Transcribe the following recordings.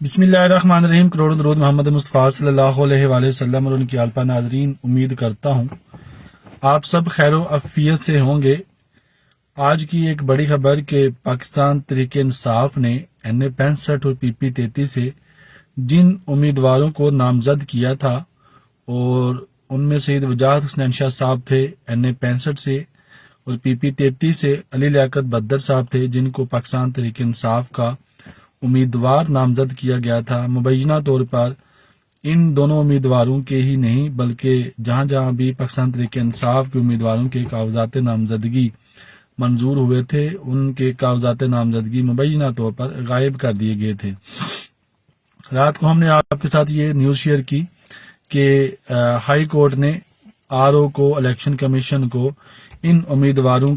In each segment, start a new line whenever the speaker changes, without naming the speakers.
بسم اللہ الرحمن الرحیم۔ کروڑوں درود محمد مصطفیٰ صلی اللہ علیہ وآلہ وسلم اور ان کی آل پا ناظرین، امید کرتا ہوں آپ سب خیر و عافیت سے ہوں گے۔ آج کی ایک بڑی خبر کہ پاکستان تحریک انصاف نے NA65 اور PP33 سے جن امیدواروں کو نامزد کیا تھا اور ان میں سید وجاہت حسنین شاہ صاحب تھے NA65 سے، اور PP33 سے علی لیاقت بدر صاحب تھے جن کو پاکستان تحریک انصاف کا امیدوار نامزد کیا گیا تھا۔ مبینہ طور پر ان دونوں امیدواروں کے ہی نہیں بلکہ جہاں جہاں بھی پاکستان تحریک انصاف کے امیدواروں کے کاغذات نامزدگی منظور ہوئے تھے، ان کے کاغذات نامزدگی مبینہ طور پر غائب کر دیے گئے تھے۔ رات کو ہم نے آپ کے ساتھ یہ نیوز شیئر کی کہ ہائی کورٹ نے RO کو، الیکشن کمیشن کو، ان امیدواروں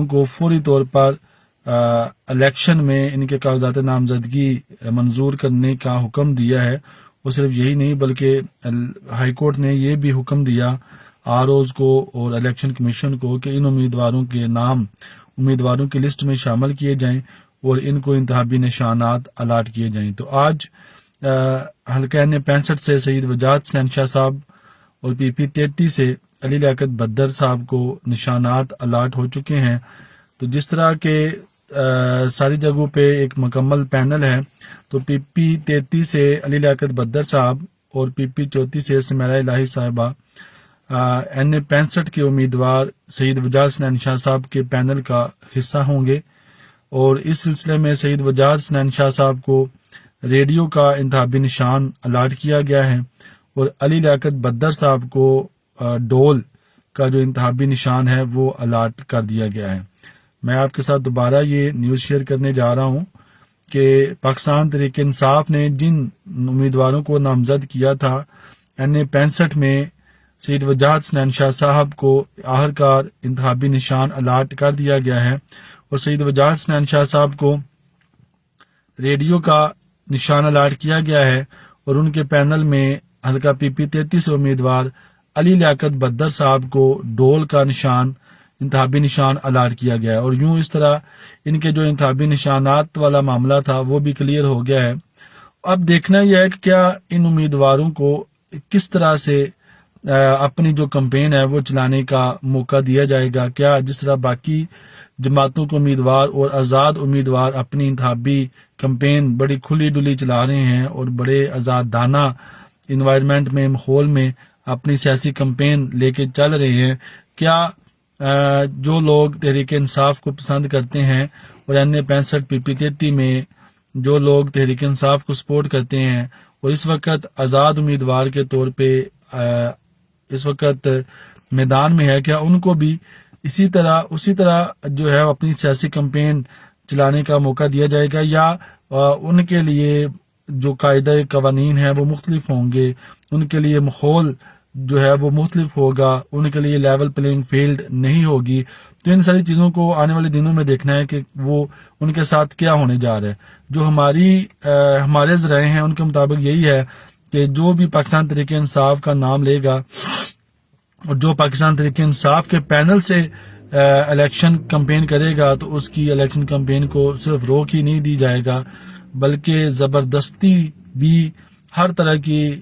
کو فوری طور پر الیکشن میں ان کے کاغذات نامزدگی منظور کرنے کا حکم دیا ہے۔ اور صرف یہی نہیں بلکہ ہائی کورٹ نے یہ بھی حکم دیا ROs کو اور الیکشن کمیشن کو کہ ان امیدواروں کے نام امیدواروں کی لسٹ میں شامل کیے جائیں اور ان کو انتخابی نشانات الاٹ کیے جائیں۔ تو آج حلقہ NA65 سے سید وجاہت حسنین شاہ صاحب اور PP33 سے علی لیاقت بدر صاحب کو نشانات الاٹ ہو چکے ہیں۔ تو جس طرح کے ساری جگہوں پہ ایک مکمل پینل ہے، تو PP33 سے علی لیاقت بدر صاحب اور PP34 سے سمیرہ الہی صاحبہ NA65 کے امیدوار سید وجاہت حسنین شاہ صاحب کے پینل کا حصہ ہوں گے، اور اس سلسلے میں سید وجاہت حسنین شاہ صاحب کو ریڈیو کا انتخابی نشان الاٹ کیا گیا ہے، اور علی لیاقت بدر صاحب کو ڈول کا جو انتخابی نشان ہے وہ الاٹ کر دیا گیا ہے۔ میں آپ کے ساتھ دوبارہ یہ نیوز شیئر کرنے جا رہا ہوں کہ پاکستان تحریک انصاف نے جن امیدواروں کو نامزد کیا تھا NA65 میں سید وجاہت حسنین شاہ صاحب کو آخرکار انتخابی نشان الاٹ کر دیا گیا ہے، اور سید وجاہت حسنین شاہ صاحب کو ریڈیو کا نشان الاٹ کیا گیا ہے، اور ان کے پینل میں حلقہ PP33 سے امیدوار علی لیاقت بدر صاحب کو ڈول کا نشان انتخابی نشان الاٹ کیا گیا ہے۔ اور یوں اس طرح ان کے جو انتخابی نشانات والا معاملہ تھا وہ بھی کلیئر ہو گیا ہے۔ اب دیکھنا یہ ہے کہ کیا ان امیدواروں کو کس طرح سے اپنی جو کمپین ہے وہ چلانے کا موقع دیا جائے گا۔ کیا جس طرح باقی جماعتوں کو امیدوار اور آزاد امیدوار اپنی انتخابی کمپین بڑی کھلی ڈلی چلا رہے ہیں اور بڑے آزاد دانہ انوائرمنٹ میں، ماحول میں اپنی سیاسی کمپین لے کے چل رہے ہیں، کیا جو لوگ تحریک انصاف کو پسند کرتے ہیں اور NA65 PP33 میں جو لوگ تحریک انصاف کو سپورٹ کرتے ہیں اور اس وقت آزاد امیدوار کے طور پہ اس وقت میدان میں ہے، کیا ان کو بھی اسی طرح جو ہے اپنی سیاسی کمپین چلانے کا موقع دیا جائے گا، یا ان کے لیے جو قاعدہ قوانین ہے وہ مختلف ہوں گے، ان کے لیے ماحول جو ہے وہ مختلف ہوگا، ان کے لیے لیول پلینگ فیلڈ نہیں ہوگی۔ تو ان ساری چیزوں کو آنے والے دنوں میں دیکھنا ہے کہ وہ ان کے ساتھ کیا ہونے جا رہا ہے۔ جو ہمارے ذرائع ہیں ان کے مطابق یہی ہے کہ جو بھی پاکستان تحریک انصاف کا نام لے گا اور جو پاکستان تحریک انصاف کے پینل سے الیکشن کمپین کرے گا تو اس کی الیکشن کمپین کو صرف روک ہی نہیں دی جائے گا بلکہ زبردستی بھی ہر طرح کی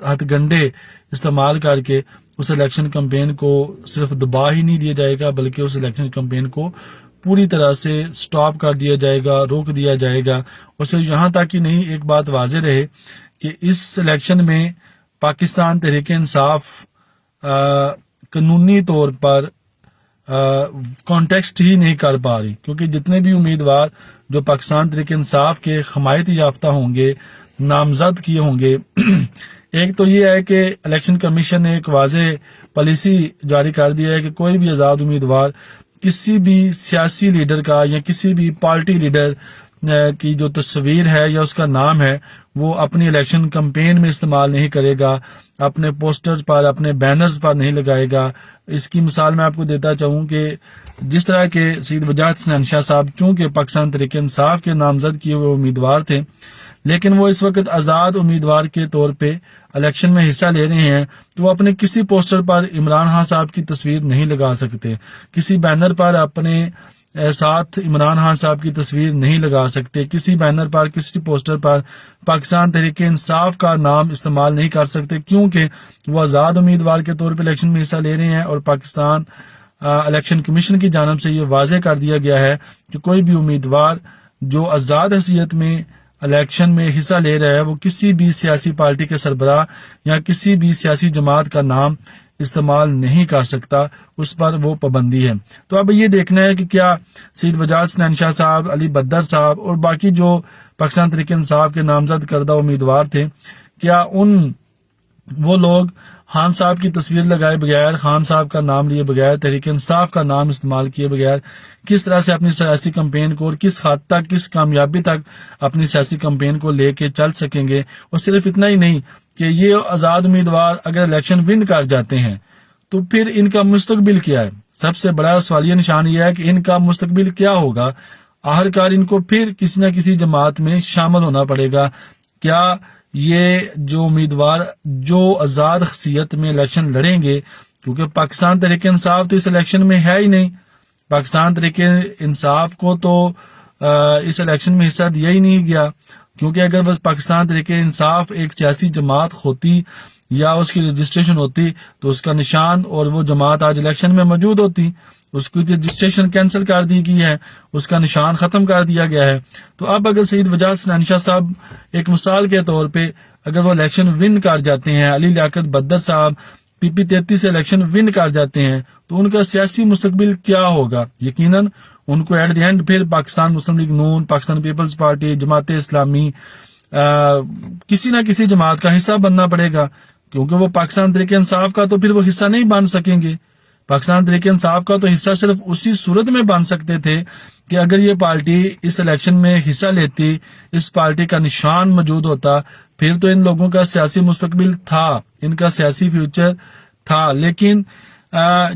ہتھ گنڈے استعمال کر کے اس الیکشن کمپین کو صرف دبا ہی نہیں دیا جائے گا بلکہ اس الیکشن کمپین کو پوری طرح سے سٹاپ کر دیا جائے گا، روک دیا جائے گا۔ اور صرف یہاں تک ہی نہیں، ایک بات واضح رہے کہ اس الیکشن میں پاکستان تحریک انصاف قانونی طور پر کانٹیکسٹ ہی نہیں کر پا رہی، کیونکہ جتنے بھی امیدوار جو پاکستان تحریک انصاف کے حمایت یافتہ ہوں گے، نامزد کیے ہوں گے، ایک تو یہ ہے کہ الیکشن کمیشن نے ایک واضح پالیسی جاری کر دیا ہے کہ کوئی بھی آزاد امیدوار کسی بھی سیاسی لیڈر کا یا کسی بھی پارٹی لیڈر کی جو تصویر ہے یا اس کا نام ہے وہ اپنی الیکشن کمپین میں استعمال نہیں کرے گا، اپنے پوسٹرز پر، اپنے بینرز پر نہیں لگائے گا۔ اس کی مثال میں آپ کو دیتا چاہوں کہ جس طرح کے سید وجاہت حسنین شاہ صاحب چونکہ پاکستان تحریک انصاف کے نامزد کیے ہوئے امیدوار تھے، لیکن وہ اس وقت آزاد امیدوار کے طور پہ الیکشن میں حصہ لے رہے ہیں، تو وہ اپنے کسی پوسٹر پر عمران خان صاحب کی تصویر نہیں لگا سکتے، کسی بینر پر اپنے ساتھ عمران خان صاحب کی تصویر نہیں لگا سکتے، کسی بینر پر کسی پوسٹر پر پاکستان تحریک انصاف کا نام استعمال نہیں کر سکتے، کیونکہ وہ آزاد امیدوار کے طور پہ الیکشن میں حصہ لے رہے ہیں، اور پاکستان الیکشن کمیشن کی جانب سے یہ واضح کر دیا گیا ہے کہ کوئی بھی امیدوار جو آزاد حیثیت میں الیکشن میں حصہ لے رہا ہے وہ کسی بھی سیاسی پارٹی کے سربراہ یا کسی بھی سیاسی جماعت کا نام استعمال نہیں کر سکتا، اس پر وہ پابندی ہے۔ تو اب یہ دیکھنا ہے کہ کیا سید وجاہت حسنین شاہ صاحب، علی بدر صاحب اور باقی جو پاکستان تحریک انصاف کے نامزد کردہ امیدوار تھے، کیا وہ لوگ خان صاحب کی تصویر لگائے بغیر، خان صاحب کا نام لیے بغیر، تحریک انصاف کا نام استعمال کیے بغیر کس طرح سے اپنی سیاسی کمپین کو اور کس حد تک، کس کامیابی تک اپنی سیاسی کمپین کو لے کے چل سکیں گے؟ اور صرف اتنا ہی نہیں کہ یہ آزاد امیدوار اگر الیکشن ون کر جاتے ہیں تو پھر ان کا مستقبل کیا ہے؟ سب سے بڑا سوالیہ نشان یہ ہے کہ ان کا مستقبل کیا ہوگا؟ آخرکار ان کو پھر کسی نہ کسی جماعت میں شامل ہونا پڑے گا۔ کیا یہ جو امیدوار جو آزاد حیثیت میں الیکشن لڑیں گے، کیونکہ پاکستان تحریک انصاف تو اس الیکشن میں ہے ہی نہیں، پاکستان تحریک انصاف کو تو اس الیکشن میں حصہ دیا ہی نہیں گیا، کیونکہ اگر بس پاکستان تحریک انصاف ایک سیاسی جماعت ہوتی یا اس کی رجسٹریشن ہوتی تو اس کا نشان اور وہ جماعت آج الیکشن میں موجود ہوتی، اس کی رجسٹریشن کینسل کر دی گئی ہے، اس کا نشان ختم کر دیا گیا ہے۔ تو اب اگر سید وجاہت حسنین شاہ صاحب ایک مثال کے طور پہ اگر وہ الیکشن ون کر جاتے ہیں، علی لیاقت بدر صاحب پی پی 33 سے الیکشن ون کر جاتے ہیں، تو ان کا سیاسی مستقبل کیا ہوگا؟ یقیناً ان کو ایٹ دی اینڈ پھر پاکستان مسلم لیگ نون، پاکستان پیپلز پارٹی، جماعت اسلامی، کسی نہ کسی جماعت کا حصہ بننا پڑے گا، کیونکہ وہ پاکستان تحریک انصاف کا تو پھر وہ حصہ نہیں بن سکیں گے۔ پاکستان تحریک انصاف کا تو حصہ صرف اسی صورت میں بن سکتے تھے کہ اگر یہ پارٹی اس الیکشن میں حصہ لیتی، اس پارٹی کا نشان موجود ہوتا، پھر تو ان لوگوں کا سیاسی مستقبل تھا، ان کا سیاسی فیوچر تھا۔ لیکن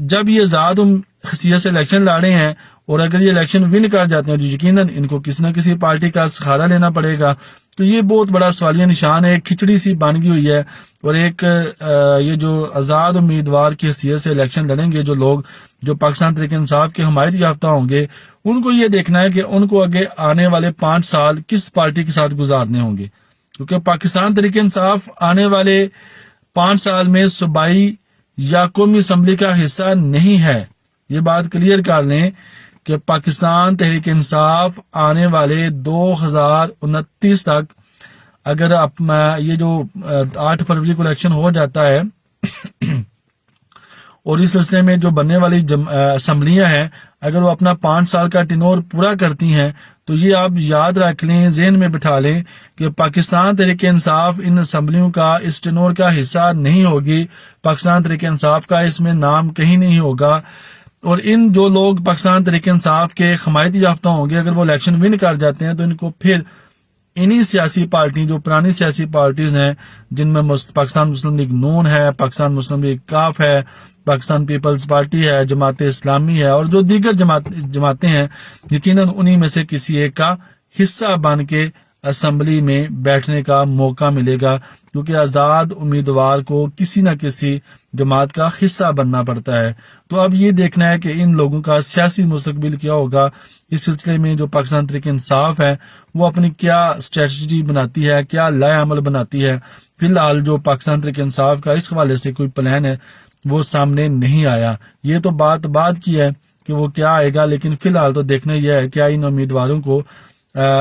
جب یہ آزاد حیثیت سے الیکشن لڑے ہیں اور اگر یہ الیکشن ون کر جاتے ہیں تو یقیناً ان کو کسی نہ کسی پارٹی کا سہارا لینا پڑے گا۔ تو یہ بہت بڑا سوالیہ نشان ہے، ایک کھچڑی سی بن گئی ہوئی ہے، اور ایک یہ جو آزاد امیدوار کی حیثیت سے الیکشن لڑیں گے جو لوگ جو پاکستان تحریک انصاف کے حمایت یافتہ ہوں گے، ان کو یہ دیکھنا ہے کہ ان کو آگے آنے والے 5 سال کس پارٹی کے ساتھ گزارنے ہوں گے، کیونکہ پاکستان تحریک انصاف آنے والے 5 سال میں صوبائی یا قومی اسمبلی کا حصہ نہیں ہے۔ یہ بات کلیئر کر لیں کہ پاکستان تحریک انصاف آنے والے 2029 تک اگر یہ جو 8 فروری کو الیکشن ہو جاتا ہے اور اس سلسلے میں جو بننے والی اسمبلیاں ہیں اگر وہ اپنا 5 سال کا ٹینور پورا کرتی ہیں تو یہ آپ یاد رکھ لیں، ذہن میں بٹھا لیں کہ پاکستان تحریک انصاف ان اسمبلیوں کا اس ٹینور کا حصہ نہیں ہوگی، پاکستان تحریک انصاف کا اس میں نام کہیں نہیں ہوگا، اور ان جو لوگ پاکستان تحریک انصاف کے حمایت یافتہ ہوں گے اگر وہ الیکشن ون کر جاتے ہیں تو ان کو پھر انہی سیاسی پارٹی جو پرانی سیاسی پارٹیز ہیں جن میں پاکستان مسلم لیگ نون ہے، پاکستان مسلم لیگ کاف ہے، پاکستان پیپلز پارٹی ہے، جماعت اسلامی ہے اور جو دیگر جماعتیں ہیں، یقیناً انہی میں سے کسی ایک کا حصہ بن کے اسمبلی میں بیٹھنے کا موقع ملے گا، کیونکہ آزاد امیدوار کو کسی نہ کسی جماعت کا حصہ بننا پڑتا ہے۔ تو اب یہ دیکھنا ہے کہ ان لوگوں کا سیاسی مستقبل کیا ہوگا، اس سلسلے میں جو پاکستان تحریک انصاف ہے وہ اپنی کیا اسٹریٹجی بناتی ہے، کیا لائے عمل بناتی ہے۔ فی الحال جو پاکستان تحریک انصاف کا اس حوالے سے کوئی پلان ہے وہ سامنے نہیں آیا، یہ تو بات کی ہے کہ وہ کیا آئے گا، لیکن فی الحال تو دیکھنا یہ ہے کیا ان امیدواروں کو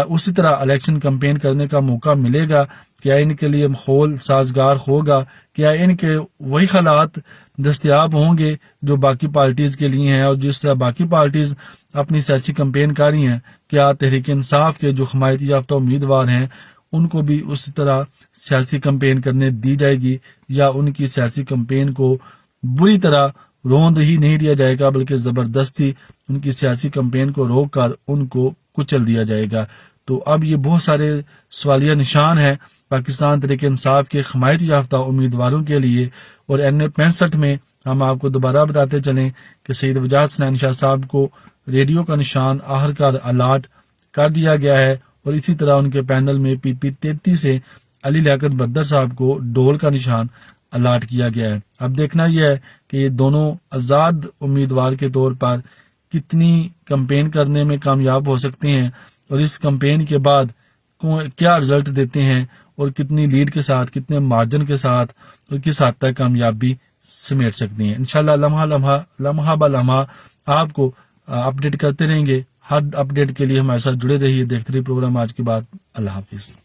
اسی طرح الیکشن کمپین کرنے کا موقع ملے گا، کیا ان کے لیے ماحول سازگار ہوگا، کیا ان کے وہی حالات دستیاب ہوں گے جو باقی پارٹیز کے لیے ہیں، اور جس طرح باقی پارٹیز اپنی سیاسی کمپین کر رہی ہیں کیا تحریک انصاف کے جو حمایت یافتہ امیدوار ہیں ان کو بھی اسی طرح سیاسی کمپین کرنے دی جائے گی، یا ان کی سیاسی کمپین کو بری طرح روند ہی نہیں دیا جائے گا بلکہ زبردستی ان کی سیاسی کمپین کو روک کر ان کو کچل دیا جائے گا۔ تو اب یہ بہت سارے سوالیہ نشان ہیں پاکستان تحریک انصاف کے حمایت یافتہ امیدواروں کے لیے، اور NA 65 میں ہم آپ کو دوبارہ بتاتے چلیں کہ سید وجاہت حسنین شاہ صاحب کو ریڈیو کا نشان آخرکار الاٹ کر دیا گیا ہے، اور اسی طرح ان کے پینل میں PP 33 سے علی لیاقت بدر صاحب کو ڈول کا نشان الاٹ کیا گیا ہے۔ اب دیکھنا یہ ہے کہ یہ دونوں آزاد امیدوار کے طور پر کتنی کمپین کرنے میں کامیاب ہو سکتے ہیں اور اس کمپین کے بعد کیا رزلٹ دیتے ہیں اور کتنی لیڈ کے ساتھ، کتنے مارجن کے ساتھ اور کس حد تک کامیابی سمیٹ سکتے ہیں۔ انشاءاللہ لمحہ بہ لمحہ آپ کو اپڈیٹ کرتے رہیں گے۔ ہر اپڈیٹ کے لیے ہمارے ساتھ جڑے رہیے، دیکھتے رہیے پروگرام آج کے بعد۔ اللہ حافظ۔